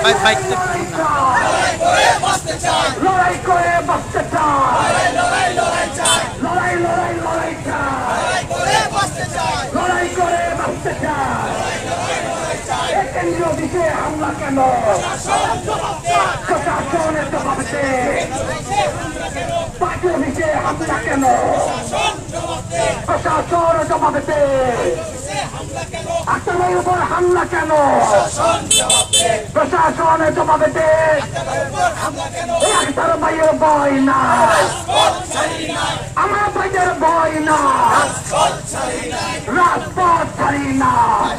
ভাই বাইক লড়াই করে বাঁচতে চাই, লড়াই করে বাঁচতে চাই, লড়াই লড়াই চাই, লড়াই লড়াই লড়াই চাই, লড়াই করে বাঁচতে চাই, লড়াই করে বাঁচতে চাই, লড়াই লড়াই লড়াই চাই। এই কেন্দ্রীয় অফিসে হামলা কেন? প্রশাসন জবাব দেয়, প্রশাসনের জবাব দেয়। পার্টি অফিসে হামলা কেন? প্রশাসন জবাব দেয়, প্রশাসন জবাব দেয়। আক্তার ভাইয়ের উপর হামলা কেন? প্রশাসনের জবাবে দে। আক্তার ভাইয়ের ভয় নাই, আমার ভাইয়ের ভয় নাই, রাজপথ ছাড়ি নাই।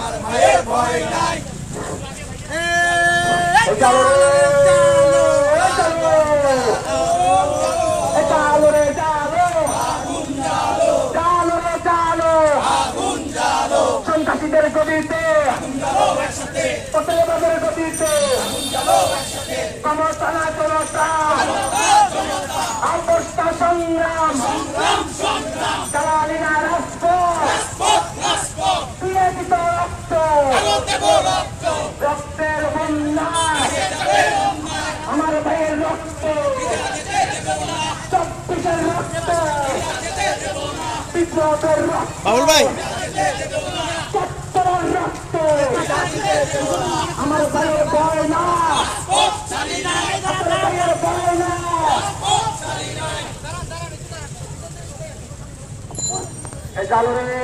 সন্ত্রাসীদের গতিতে, পতেবাদের গতিতে, সমর্থনা জনতা, অবস্থা সংগ্রাম, চালালি না রাজপথ, পিয়াজিত রক্ত, রক্তের বন্যায়, আমার ভাইয়ের রক্ত, 24-এর রক্ত, বিপ্লবের রক্ত, বাবুল ভাই আমার ভাইয়ের ভয় না, আমার ভাইয়ের ভয় না। চলো রে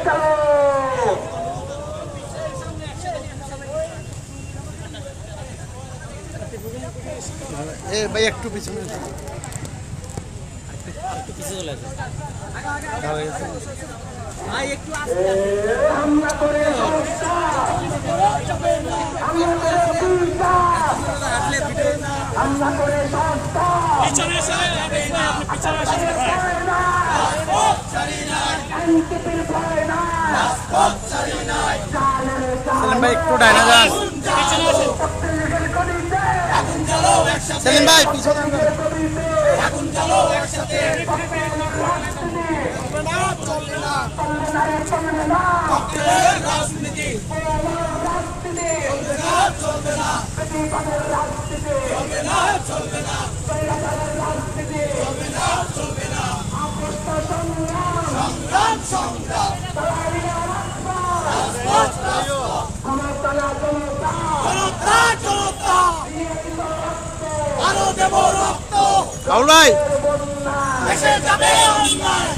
চলো, এ ভাই একটু পিছনে হামলা করে হামলা করে সেলিম ভাই একটু ডাইনা যান। সেলিম ভাই পিছনে রাজনীতি আরো দেব রক্ত, বাবুল ভাই এসে যাবে অন্যায়।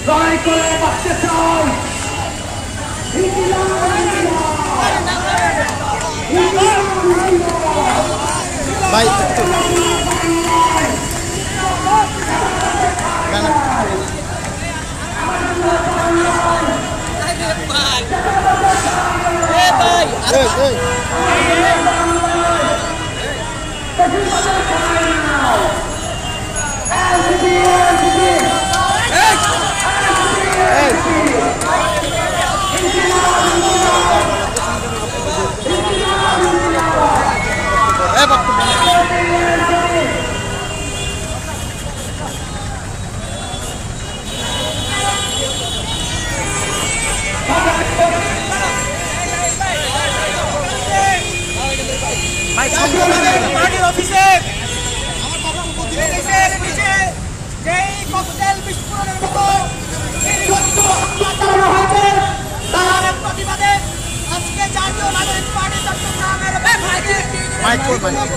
লড়াই করে বাঁচতে চাই, ভাই ভাই পার্টির অফিসে অফিসের নিচে যেই ককটেল বিস্ফোরণের মতো নির্লজ্জ হামলা চালানো হয়েছে তার প্রতিবাদে আজকে জাতীয় নাগরিক পার্টি চট্টগ্রামের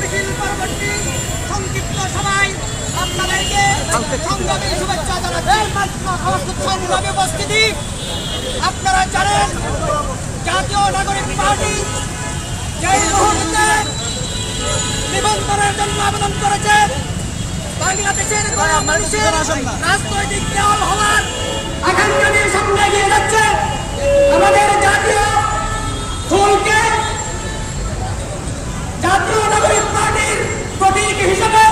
মিছিল পরবর্তী সংক্ষিপ্ত সভায় আপনাদেরকে সংগ্রামী শুভেচ্ছা জানাচ্ছি। সংগ্রামী উপস্থিতি, আপনারা জানেন জাতীয় নাগরিক পার্টি যেই মুহূর্তে নিবন্ধনের জন্য আবেদন করেছে বাংলাদেশের গরিব মানুষের রাজনৈতিক দেওয়াল হওয়ার আকাঙ্ক্ষা নিয়ে সামনে এগিয়ে যাচ্ছে। আমাদের জাতীয় ফুলকে জাতীয় নাগরিক পার্টির প্রতীক হিসেবে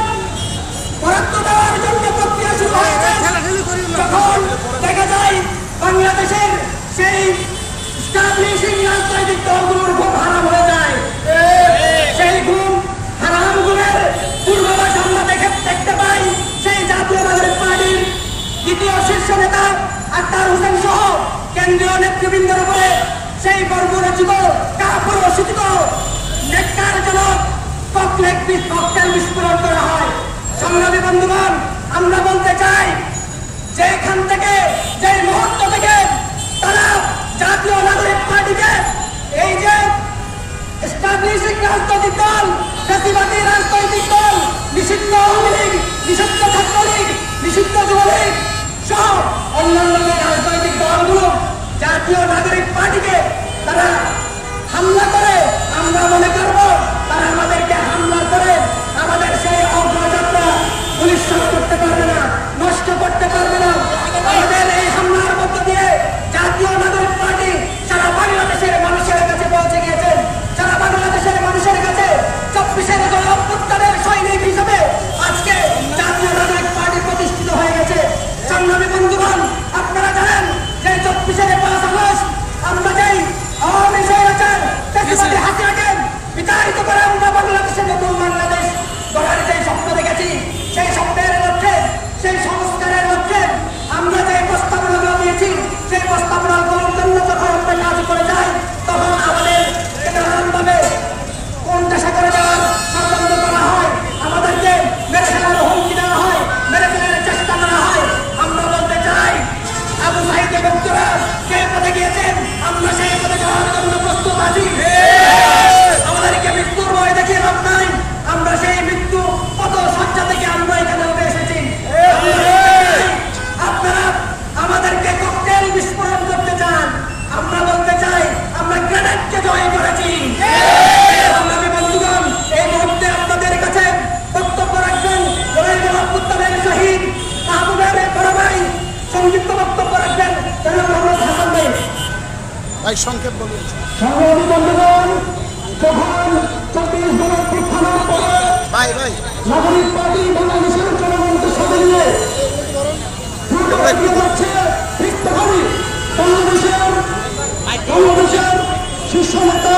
বরাদ্দ দেওয়ার জন্য প্রক্রিয়া শুরু হয়েছে। যখন দেখা যায় বাংলাদেশের সেই স্টাবলিশিং রাজনৈতিক দলগুলোর ঘুম হারাম হয়ে যায়, সেই ঘুম হারাম গুণের পূর্বাভাস আমরা দেখতে পাই সেই জাতীয় নাগরিক পার্টির দ্বিতীয় শীর্ষ নেতা আক্তার হোসেন সহ কেন্দ্রীয় নেতৃবৃন্দের উপরে সেই বর্বরচিত কাপুরুষিত নেককারজনক ককটেল বিস্ফোরণ করা হয়। সংগ্রামী বন্ধুগণ, আমরা বলতে চাই যে এখান থেকে যে মুহূর্ত থেকে তারা জাতীয় নাগরিক পার্টিকে এই যে এস্টাবলিশিং রাজনৈতিক দল, ফ্যাসিবাদী রাজনৈতিক দল, নিষিদ্ধ আওয়ামী লীগ, নিষিদ্ধ ছাত্রলীগ, নিষিদ্ধ যুবলীগ সহ অন্যান্য রাজনৈতিক দলগুলো জাতীয় নাগরিক পার্টিকে তারা হামলা করে, আমরা মনে করব তারা আমাদেরকে হামলা করে আমাদের সেই অগ্রযাত্রা পুলিশ করতে পারবে না, নষ্ট করতে পারবে না। আমাদের এই হামলার মধ্য দিয়ে জাতীয় নাগরিক পার্টি সারা বাংলাদেশের মানুষের কাছে পৌঁছে গিয়েছেন। সারা বাংলাদেশের মানুষের কাছে 24-এর গণঅভ্যুত্থানের সৈনিক হিসেবে আজকে জাতীয় নাগরিক পার্টি প্রতিষ্ঠিত হয়ে গেছে। সংগ্রামী বন্ধুগণ, আপনারা জানেন যে 24-এর 5 আগস্ট আমরা যেই আওয়ামী স্বৈরাচার ফ্যাসিবাদী হাসিনাকে বিতাড়িত করে আমরা বাংলাদেশের নতুন বাংলাদেশ গড়ার যে স্বপ্ন দেখেছি, সেই স্বপ্নের লক্ষ্যে, সেই সংস্কারের লক্ষ্যে আমরা যে প্রস্তাবনাগুলো দিয়েছি সেই প্রস্তাবনাগুলোর জন্য যখন আমরা কাজ করে যাই তখন আমাদের নানানভাবে কোণঠাসা করে দেওয়ার ষড়যন্ত্র করা হয়, আমাদেরকে মেরে ফেলার হুমকি দেওয়া হয়, মেরে ফেলার চেষ্টা করা হয়। আমরা বলতে চাই আবু সাঈদের বক্তরা যে পথে গিয়েছেন আমরা সেই পথে যাওয়ার জন্য প্রস্তুত আছি। আমাদেরকে মৃত্যুর ভয় দেখিয়ে লাভ নাই, আমরা সেই মৃত্যু কত সজ্জা থেকে আমরা এখানে উঠে এসেছি। আপনারা আমাদেরকে ককটেল বিস্ফোরণ করতে চান, আমরা বলতে চাই আমরা গ্রেনেডকে জয় করেছি। সংগ্রামী বন্ধুগণ, এই মুহূর্তে আপনাদের কাছে বক্তব্য রাখবেন জুলাই গণঅভ্যুত্থানের শহীদ মাহবুবের বড় ভাই, সংক্ষিপ্ত বক্তব্য রাখবেন জনাব মোহাম্মদ হাসান ভাই। ভাই সংক্ষেপ বলুন। সংগ্রামী বন্ধুগণ, যখন 24 গণঅভ্যুত্থানের পরে ভাই নাগরিক পার্টি বাংলাদেশের জনগণকে সাথে নিয়ে যাচ্ছে, ঠিক তখনই বাংলাদেশের শীর্ষ নেতা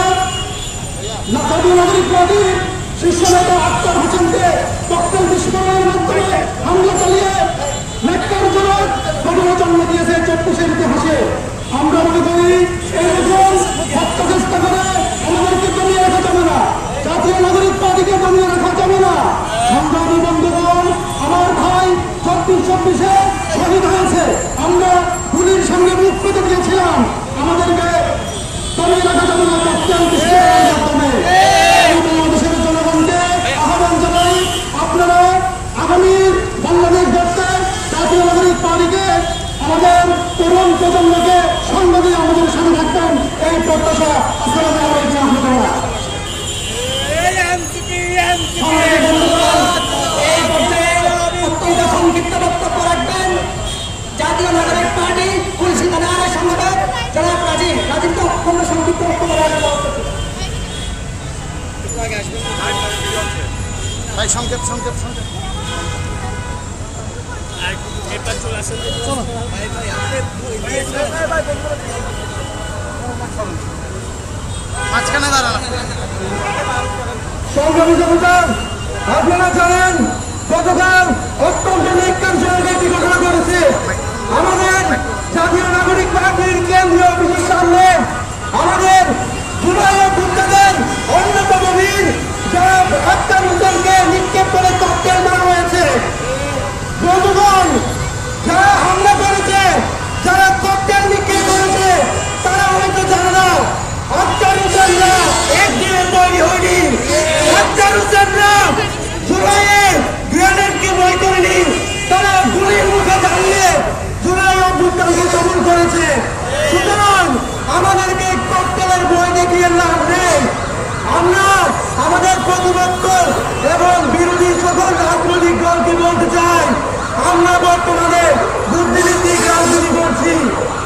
জাতীয় নাগরিক পার্টির শীর্ষ নেতা আক্তার হোসেনকে ককটেল বিস্ফোরণের মাধ্যমে হামলা চালিয়ে নেককারজনক ঘটনা জন্ম দিয়েছে 24-এর ইতিহাসে। আমরা মনে করি এইরকম হত্যা চেষ্টা করে আমাদেরকে দমিয়ে রাখা যাবে না, জাতীয় নাগরিক পার্টিকে দমিয়ে রাখা যাবে না। সংগ্রামী বন্ধুগণ, আমার ভাই 24-26-এ শহীদ হয়েছে, আমরা গুলির সঙ্গে মুখ পেতে দিয়েছিলাম, আমাদেরকে দমিয়ে রাখা যাবে না ককটেল বিস্ফোরণের মাধ্যমে। বাংলাদেশের জনগণকে আহ্বান জানাই, আপনারা আগামী বাংলাদেশ গড়তে জাতীয় নাগরিক পার্টিকে আমাদের তরুণ প্রজন্মকে সঙ্গ দিয়ে আমাদের সাথে থাকবেন, এই প্রত্যাশা। আসসালামু আলাইকুম ওয়া রাহমাতুল্লাহ। এই পর্যায়ে অত্যন্ত সংক্ষিপ্ত বক্তব্য রাখবেন জাতীয় নাগরিক পার্টি পুলিশ থানার সংগঠক জনাব রাজীব তো অত্যন্ত সংক্ষিপ্ত বক্তব্য রাখবেন। ভাই সংক্ষেপ। মাঝখানে দাঁড়ান। সংগ্রামী জনতা, আপনারা জানেন গতকাল অত্যন্ত ন্যাক্কারজনক একটি ঘটনা ঘটেছে। আমাদের জাতীয় নাগরিক পার্টির কেন্দ্রীয় অফিসের সামনে আমাদের জুলাই অভ্যুত্থানের অন্যতম বীর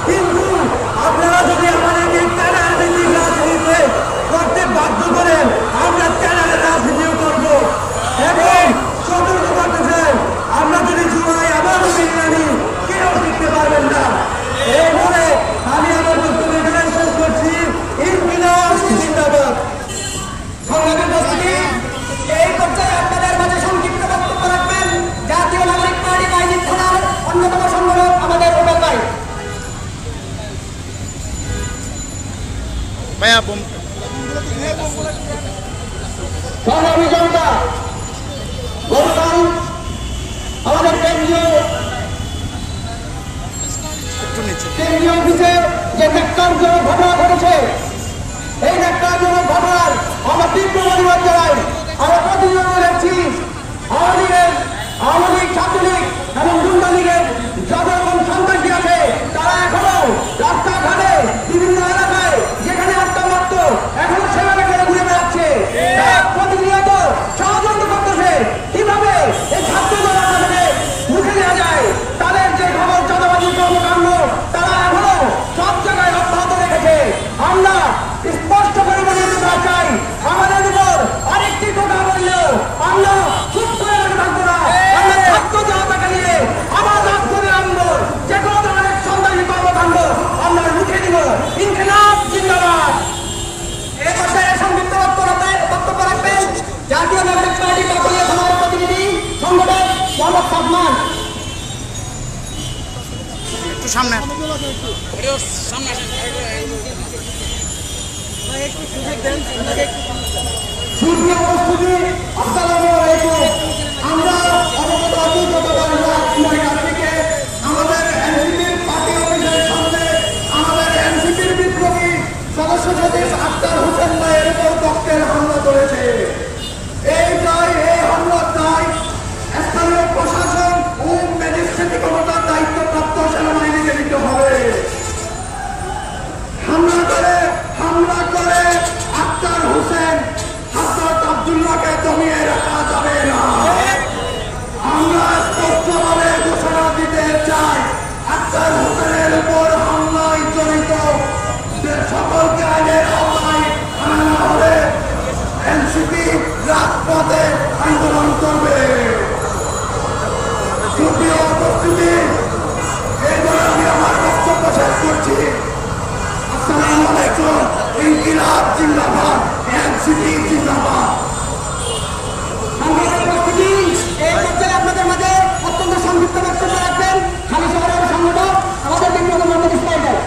কিন্তু আপনারা যদি আমাদেরকে চ্যানেল রাজনীতিতে করতে বাধ্য করেন, আমরা চ্যানেলের রাজনীতিও করবো। এবং সতর্ক করতেছে, আমরা যদি জুলাই আবারও মেনে নিই, কেউ টিকতে পারবেন না। এই বলে আমি আমার বক্তব্য এখানে শেষ করছি। ইনকিলাব জিন্দাবাদ। সংগ্রামী উপস্থিতি, এই পর্যায়ে আপনাদের মাঝে সংক্ষিপ্ত বক্তব্য রাখবেন জাতীয় নাগরিক পার্টি আইনি থানার অন্যতম সংগঠক আমাদের রুবেল ভাই। ভাইয়া সংগ্রামী জনতা, গতকাল আমাদের কেন্দ্রীয় অফিসে যে ন্যাক্কারজনক ঘটনা ঘটেছে, এই ন্যাক্কারজনক ঘটনার আমরা তীব্র প্রতিবাদ জানাই। আমরা প্রতিনিয়ত দেখছি আওয়ামী লীগ, ছাত্রলীগ এবং গুন্ডা লীগের যত রকম সন্ত্রাসী আছে, তারা এখনো রাস্তাঘাটে বিভিন্ন এলাকায় যেখানে আড্ডা মারত, এখনো সেখানে ঘুরে বেড়াচ্ছে। তারা প্রতিনিয়ত ষড়যন্ত্র করতেছে কিভাবে এই ছাত্র জনতাকে মুখে নেওয়া যায়। তাদের যে খবর চাঁদাবাজি কর্মকাণ্ড তারা এখনো সব জায়গায় অব্যাহত রেখেছে। আমরা স্পষ্ট করে বলে দিতে চাই, আমাদের উপর আরেকটি কথা বললেও আমরা চুপ করে থাকবো না। আমরা ছাত্র জনতাকে নিয়ে আবার রাজপথে নামবো, যে কোনো ধরনের সন্ত্রাসী কর্মকাণ্ড আমরা রুখে দিব। ইনকিলাব জিন্দাবাদ। এই পর্যায়ে সংক্ষিপ্ত বক্তব্য রাখবেন জাতীয় নাগরিক পার্টি কাকলিয়া থানার প্রতিনিধি সংগঠক মোহাম্মদ সাদমান। একটু সামনে সুপ্রিয় উপস্থিতি, আসসালামু আলাইকুম। আমরা অবগত আছি গতকাল রাত 9টার দিকে আমাদের এনসিপির পার্টি অফিসের সামনে আমাদের এনসিপির বিপ্লবী সদস্য সচিব আক্তার হোসেন ভাইয়ের উপর ককটেল হামলা করেছে। এই হামলার দায় স্থানীয় প্রশাসন ও ম্যাজিস্ট্রেটি ক্ষমতার দায়িত্বপ্রাপ্ত সেনাবাহিনীকে নিতে হবে। হামলা করে আক্তার হোসেন হাসনাত আব্দুল্লাহকে দমিয়ে রাখা যাবে না। আমরা স্পষ্টভাবে ঘোষণা দিতে চাই, আক্তার হোসেনের উপর হামলায় জড়িত সকলকে আইনের আওতায় আনা হলে এনসিপি রাজপথে আন্দোলন করবে। সুপ্রিয় উপস্থিতি, এইবার আমি আমার বক্তব্য শেষ করছি। আসসালামু আলাইকুম। ইনকিলাব জিন্দাবাদ, এনসিপি জিন্দাবাদ। সংগ্রামী উপস্থিতি, এই পর্যায়ে আপনাদের মাঝে অত্যন্ত সংক্ষিপ্ত বক্তব্য রাখবেন খালি শহরের সংগঠক আমাদের বিপ্লব মোহাম্মদ ইসমাইল ভাই।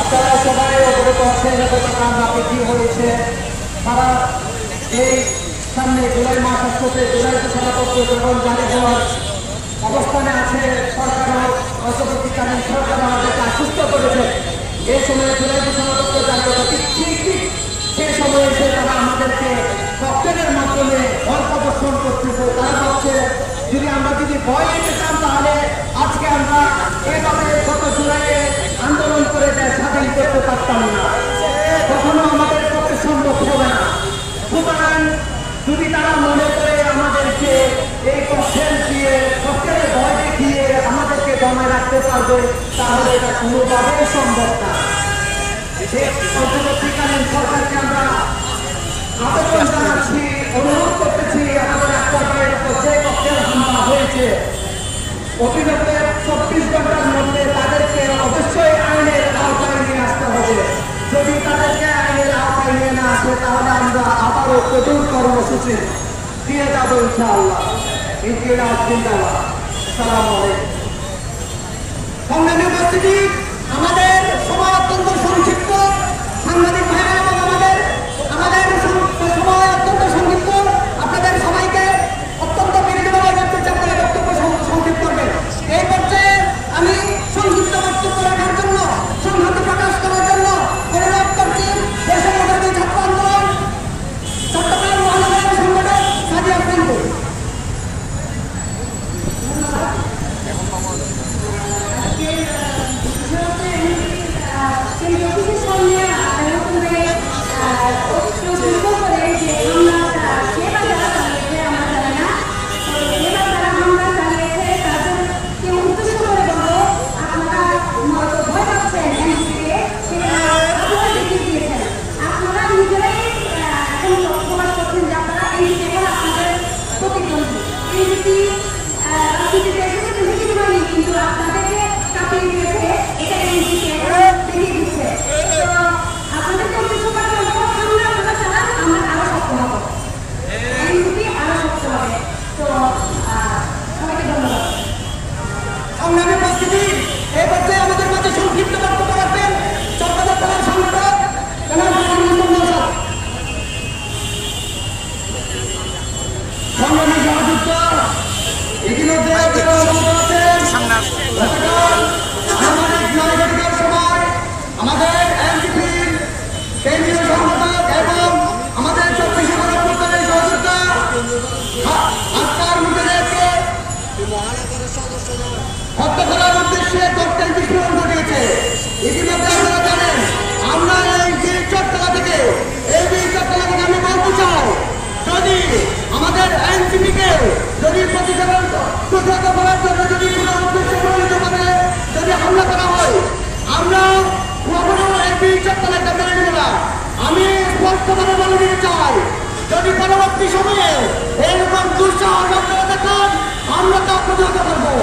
আপনারা সবাই অবগত আছেন গতকাল রাতে কি হয়েছে। তারা এই সামনে জুলাই মাস আসছে, জুলাই ঘোষণাপত্র যখন জারি হওয়ার অবস্থানে আছে, সরকার অন্তর্বর্তীকালীন সরকার আমাদেরকে আশ্বস্ত করেছে এই সময়ে জুলাই ঘোষণাপত্র জারি হওয়া ঠিক সেই সময়ে এসে তারা আমাদেরকে ককটেলের মাধ্যমে ভয় প্রদর্শন করতেছে। তারা ভাবছে যদি ভয় পেতে চান তাহলে আজকে আমরা এভাবে গত জুলাইয়ে আন্দোলন করে দেশ স্বাধীন করতে পারতাম না, কখনো আমাদের পক্ষে সম্ভব হবে না। সুতরাং যদি তারা মনে করে আমাদেরকে এই ককটেলের ভয় দেখিয়ে আমাদেরকে দমায় রাখতে পারবে, তাহলে এটা কোনোভাবেই সম্ভব না। অন্তর্বর্তীকালীন সরকারকে আমরা আবেদন জানাচ্ছি, অনুরোধ করতেছি, আমাদের একটা যে ককটেল হামলা হয়েছে অবিলম্বে 24 ঘন্টার মধ্যে তাদেরকে অবশ্যই আইনের আওতায় নিয়ে আসতে হবে। যদি তাদেরকে আইনের আওতায় নিয়ে না আসে তাহলে আমরা আবারও কঠোর কর্মসূচি দিয়ে যাবো ইনশাআল্লাহ। ইনকিলাব জিন্দাবাদ। আসসালামু আলাইকুম। সংগ্রামী উপস্থিতি, আমাদের সময় অত্যন্ত সংক্ষিপ্ত। সাংবাদিক ভাইরা এবং আমাদের সময় অত্যন্ত সংক্ষিপ্ত। আপনাদের সবাইকে অত্যন্ত বিনীতভাবে বক্তব্য আপনারা বক্তব্য সংক্ষিপ্ত করবেন। এই পর্যায়ে আমি সংক্ষিপ্ত বক্তব্য রাখার জন্য, সংহতি প্রকাশ করার জন্য অনুরোধ করছি দেশের মধ্যে ছাত্র আন্দোলন চট্টগ্রাম মহানগর সংগঠক সাদিয়া সিংকে। আমি স্পষ্টভাবে বলে দিতে চাই, যদি পরবর্তী সময়ে এরকম দুঃসাহস আপনারা দেখান, আমরা তা প্রতিহত করবো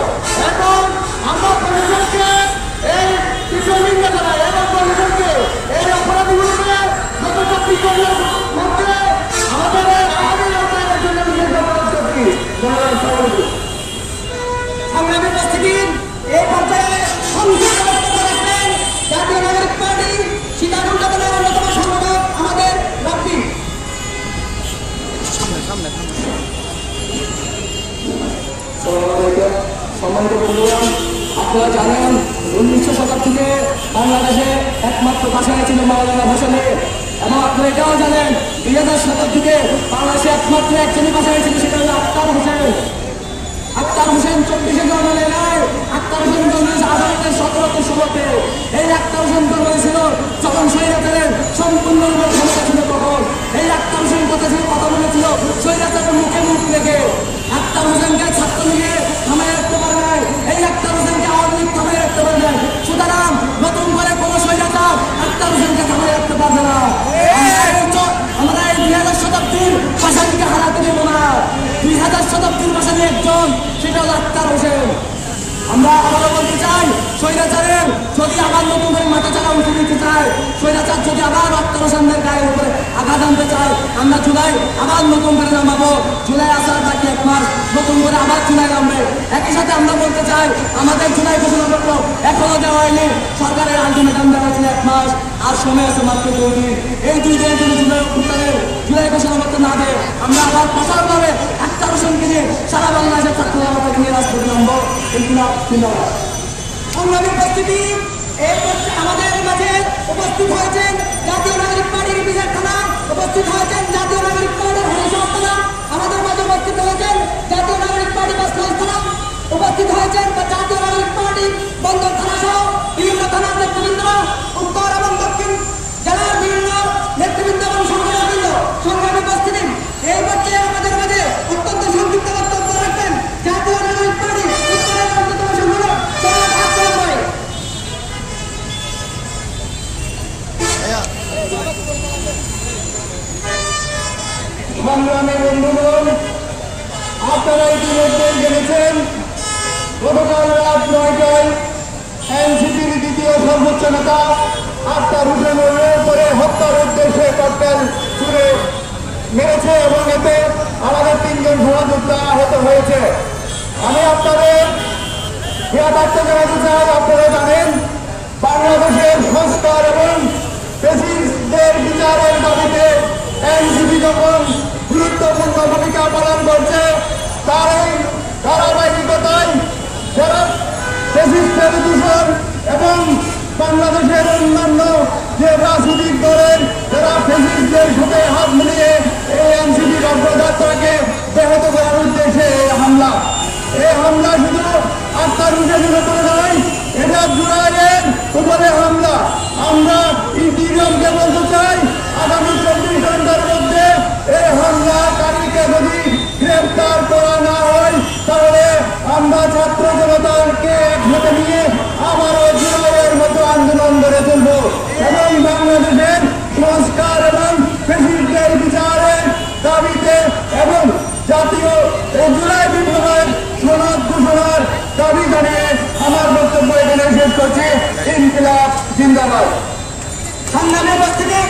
এবং আমরা প্রশাসনকে এই বিষয় নিন্দা জানাই এবং প্রশাসনকে এই অপরাধীগুলোকে যথাশক্তি করবার মধ্যে আমাদের আইনি আওতায় জন্য বিশেষ অনুরোধ করছি। ধন্যবাদ সবাইকে। সংগ্রামী উপস্থিতি, এই পর্যায়ে সংক্ষিপ্ত বক্তব্য রাখবেন জাতীয় নাগরিক পার্টি সীতাকুণ্ড জেলার অন্যতম সংগঠক আমাদের রাব্বি। সম্মানিত বন্ধুরা, আপনারা জানেন 19 শতাব্দীতে বাংলাদেশে একমাত্র ভাষায় ছিল মাওলানা ভাসানী এবং আপনারা এটাও জানেন 2000 শতাব্দীতে বাংলাদেশে একমাত্র একজনই ভাষায় ছিল, সেটা হলো আক্তার হোসেন। আক্তার হোসেন 24-এ জন্ম নেয় নাই, আক্তার হোসেন জন্মেছে 1716-তে। এই আক্তার হোসেন জন্ম ছিল যখন স্বৈরাচারের সম্পূর্ণ ক্ষমতা ছিল তখন। এই আক্তার হোসেন কথা বলেছিল স্বৈরাচারের মুখে মুখ রেখে। আক্তার হোসেনকে ছাত্রলীগে থামায় রাখতে পারে নাই, এই আক্তার হোসেনকে আওয়ামী লীগ থামায় রাখতে পারে নাই। সুতরাং নতুন করে কোনো স্বৈরাচার আক্তার হোসেনকে থামায় রাখতে পারবে না। আমরা এই 2000 শতাব্দীর ভাষাটিকে হারাতে দেব না। 2000 শতাব্দীর ভাষাটি একজন, সেটা হলো আক্তার হোসেন। আমরা আবারও বলতে চাই, স্বৈরাচারের যদি আবার নতুন করে মাথা চারা উঠে দিতে চায়, স্বৈরাচার যদি আবার আক্তার হোসেনদের গায়ের উপরে আঘাত আনতে চায়, আমরা জুলাই আবার নতুন করে নামাবো। জুলাই আসার বাকি 1 মাস, নতুন করে আবার জুলাই নামবে। একই সাথে আমরা বলতে চাই, আমাদের জুলাই ঘোষণা করলো এখনো দেওয়া হয়নি, সরকারের আলটিমেটাম দেওয়া হয়েছিল 1 মাস, আর সময় আছে মাত্র 2 দিন। এই 2 দিনের জন্য জুলাই ঘোষণা করতে না দেয়, আমরা আবার কঠোরভাবে আক্তার হোসেনকে নিয়ে সারা বাংলাদেশের ছাত্র জনতাকে নিয়ে রাজপথে নামবো। সংগ্রামী উপস্থিতি, এই পর্যায়ে আমাদের মাঝে উপস্থিত হয়েছেন জাতীয় নাগরিক পার্টির বিচার থানা, উপস্থিত হয়েছেন জাতীয় নাগরিক পার্টির হরিশাহ থানা, আমাদের মাঝে উপস্থিত হয়েছেন জাতীয় নাগরিক পার্টি বাসখালী থানা, উপস্থিত হয়েছেন জাতীয় নাগরিক পার্টি বন্দর থানা সহ বিভিন্ন থানার নেতৃবৃন্দ, উত্তর এবং দক্ষিণ জেলার বিভিন্ন নেতৃবৃন্দ এবং সংগঠনবৃন্দ। সংগ্রামী উপস্থিতি, এই পর্যায়ে আমাদের মাঝে অত্যন্ত সংক্ষিপ্ত বক্তব্য রাখবেন জাতীয় নাগরিক পার্টি উত্তরের অন্যতম সংগঠক জনাব আফজাল ভাই। সংগ্রামী বন্ধুগণ, আপনারা ইতিমধ্যে জেনেছেন গতকাল রাত 9টায় এনসিপির দ্বিতীয় সর্বোচ্চ নেতা আক্তার হোসেনের উপরে হত্যার উদ্দেশ্যে ককটেল ছুড়ে মেরেছে এবং এতে আমাদের 3 জন সহযোদ্ধা আহত হয়েছে। আমি আপনাদের জ্ঞাতার্থ জানাতে চাই, আপনারা জানেন বাংলাদেশের সংস্কার এবং ফ্যাসিস্টদের বিচারের দাবিতে এনসিপি যখন গুরুত্বপূর্ণ ভূমিকা পালন করছে, তার এই ধারাবাহিকতায় যারা ফ্যাসিস্টের দূষণ এবং বাংলাদেশের অন্যান্য যে রাজনৈতিক দলের যারা ফ্যাসিস্টদের সাথে হাত মিলিয়ে এই এনসিপির অগ্রযাত্রাকে ব্যাহত করার উদ্দেশ্যে এই হামলা শুধু আক্তার হোসেনের উপরে নয়, এটা জুলাইয়ের উপরে হামলা। আমরা ইন্টিরিয়মকে বলতে চাই, আগামী 24 ঘন্টার মধ্যে এই হামলাকারীকে যদি গ্রেফতার করা না হয়, তাহলে আমরা ছাত্র জনতাকে একসাথে নিয়ে আবারও জুলাইয়ের মতো আন্দোলন গড়ে তুলব এবং বাংলাদেশের সংস্কার এবং ফ্যাসিস্টদের বিচারের দাবিতে এবং জাতীয় জুলাই বিপ্লবের সনদ ঘোষণার দাবি জানিয়ে আমার বক্তব্য এখানে শেষ করছি। ইনকিলাব জিন্দাবাদ। সংগ্রামী উপস্থিতি,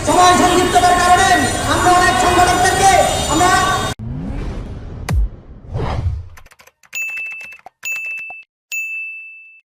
সময় সংক্ষিপ্ততার কারণে আমরা অনেক সংগঠন